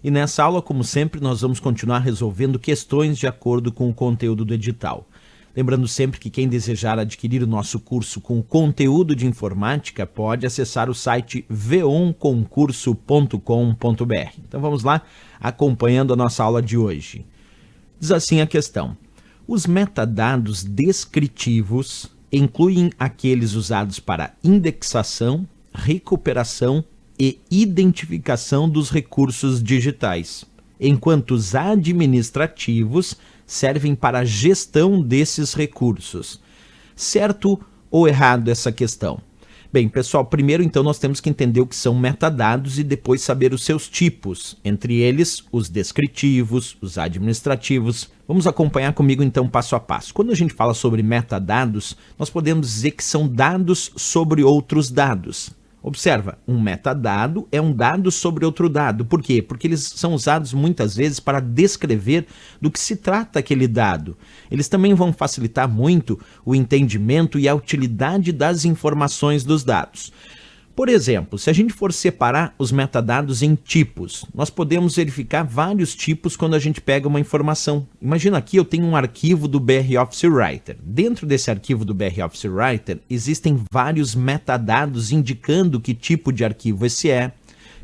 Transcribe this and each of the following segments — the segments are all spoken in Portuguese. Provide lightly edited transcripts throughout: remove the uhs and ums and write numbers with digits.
E nessa aula, como sempre, nós vamos continuar resolvendo questões de acordo com o conteúdo do edital. Lembrando sempre que quem desejar adquirir o nosso curso com conteúdo de informática pode acessar o site veonconcurso.com.br. Então vamos lá, acompanhando a nossa aula de hoje. Diz assim a questão: os metadados descritivos incluem aqueles usados para indexação, recuperação e identificação dos recursos digitais, enquanto os administrativos servem para a gestão desses recursos. Certo ou errado essa questão? Bem, pessoal, primeiro então nós temos que entender o que são metadados e depois saber os seus tipos, entre eles os descritivos, os administrativos. Vamos acompanhar comigo então passo a passo. Quando a gente fala sobre metadados, nós podemos dizer que são dados sobre outros dados. Observa, um metadado é um dado sobre outro dado. Por quê? Porque eles são usados muitas vezes para descrever do que se trata aquele dado. Eles também vão facilitar muito o entendimento e a utilidade das informações dos dados. Por exemplo, se a gente for separar os metadados em tipos, nós podemos verificar vários tipos quando a gente pega uma informação. Imagina aqui, eu tenho um arquivo do BR Office Writer. Dentro desse arquivo do BR Office Writer, existem vários metadados indicando que tipo de arquivo esse é,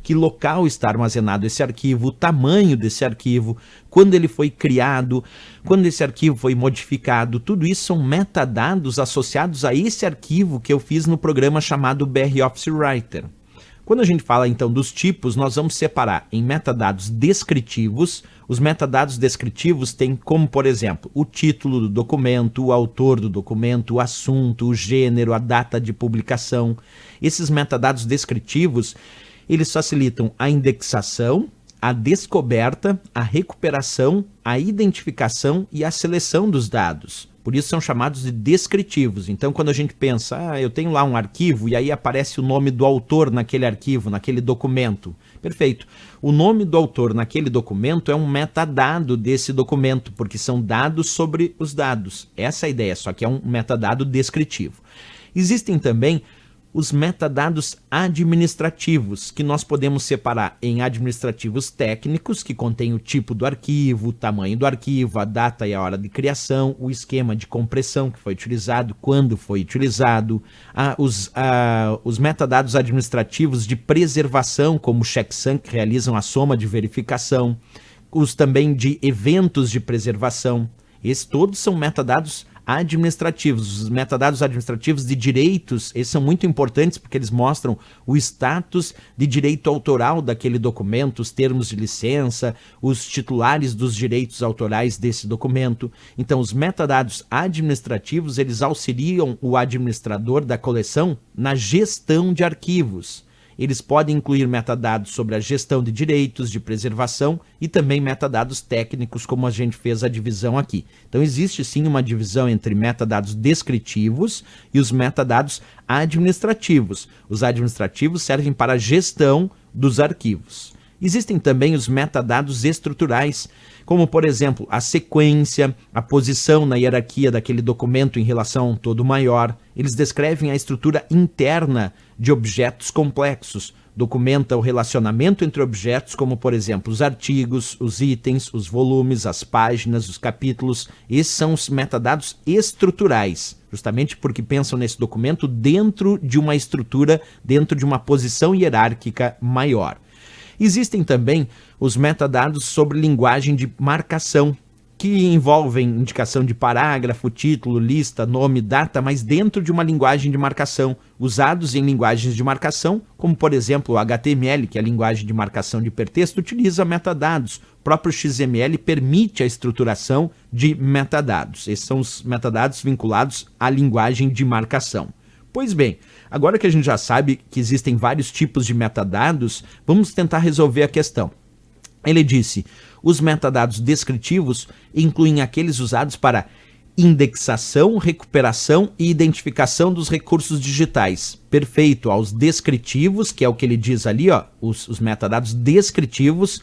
que local está armazenado esse arquivo, o tamanho desse arquivo, quando ele foi criado, quando esse arquivo foi modificado. Tudo isso são metadados associados a esse arquivo que eu fiz no programa chamado BR Office Writer. Quando a gente fala então dos tipos, nós vamos separar em metadados descritivos. Os metadados descritivos têm como, por exemplo, o título do documento, o autor do documento, o assunto, o gênero, a data de publicação. Esses metadados descritivos, eles facilitam a indexação, a descoberta, a recuperação, a identificação e a seleção dos dados. Por isso são chamados de descritivos. Então, quando a gente pensa, eu tenho lá um arquivo e aí aparece o nome do autor naquele arquivo, naquele documento. Perfeito. O nome do autor naquele documento é um metadado desse documento, porque são dados sobre os dados. Essa é a ideia, só que é um metadado descritivo. Existem também os metadados administrativos, que nós podemos separar em administrativos técnicos, que contém o tipo do arquivo, o tamanho do arquivo, a data e a hora de criação, o esquema de compressão que foi utilizado, quando foi utilizado, os metadados administrativos de preservação, como o checksum, que realizam a soma de verificação, os também de eventos de preservação. Esses todos são metadados administrativos. Os metadados administrativos de direitos, esses são muito importantes porque eles mostram o status de direito autoral daquele documento, os termos de licença, os titulares dos direitos autorais desse documento. Então, os metadados administrativos, eles auxiliam o administrador da coleção na gestão de arquivos. Eles podem incluir metadados sobre a gestão de direitos, de preservação e também metadados técnicos, como a gente fez a divisão aqui. Então existe sim uma divisão entre metadados descritivos e os metadados administrativos. Os administrativos servem para a gestão dos arquivos. Existem também os metadados estruturais, como por exemplo a sequência, a posição na hierarquia daquele documento em relação a um todo maior. Eles descrevem a estrutura interna de objetos complexos, documenta o relacionamento entre objetos, como por exemplo os artigos, os itens, os volumes, as páginas, os capítulos. Esses são os metadados estruturais, justamente porque pensam nesse documento dentro de uma estrutura, dentro de uma posição hierárquica maior. Existem também os metadados sobre linguagem de marcação, que envolvem indicação de parágrafo, título, lista, nome, data, mas dentro de uma linguagem de marcação, usados em linguagens de marcação, como por exemplo o HTML, que é a linguagem de marcação de hipertexto, utiliza metadados. O próprio XML permite a estruturação de metadados. Esses são os metadados vinculados à linguagem de marcação. Pois bem, agora que a gente já sabe que existem vários tipos de metadados, vamos tentar resolver a questão. Ele disse: os metadados descritivos incluem aqueles usados para indexação, recuperação e identificação dos recursos digitais. Perfeito. Aos descritivos, que é o que ele diz ali, ó, os metadados descritivos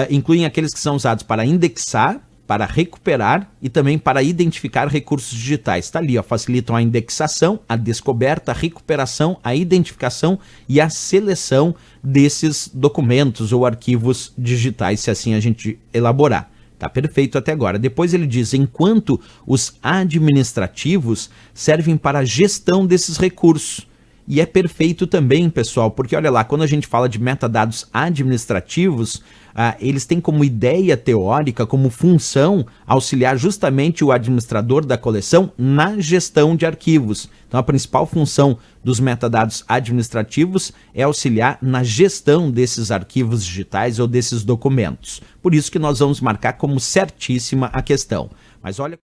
incluem aqueles que são usados para indexar, para recuperar e também para identificar recursos digitais. Está ali, ó, facilitam a indexação, a descoberta, a recuperação, a identificação e a seleção desses documentos ou arquivos digitais, se assim a gente elaborar. Tá perfeito até agora. Depois ele diz, enquanto os administrativos servem para a gestão desses recursos. E é perfeito também, pessoal, porque olha lá, quando a gente fala de metadados administrativos, eles têm como ideia teórica, como função, auxiliar justamente o administrador da coleção na gestão de arquivos. Então a principal função dos metadados administrativos é auxiliar na gestão desses arquivos digitais ou desses documentos. Por isso que nós vamos marcar como certíssima a questão. Mas olha...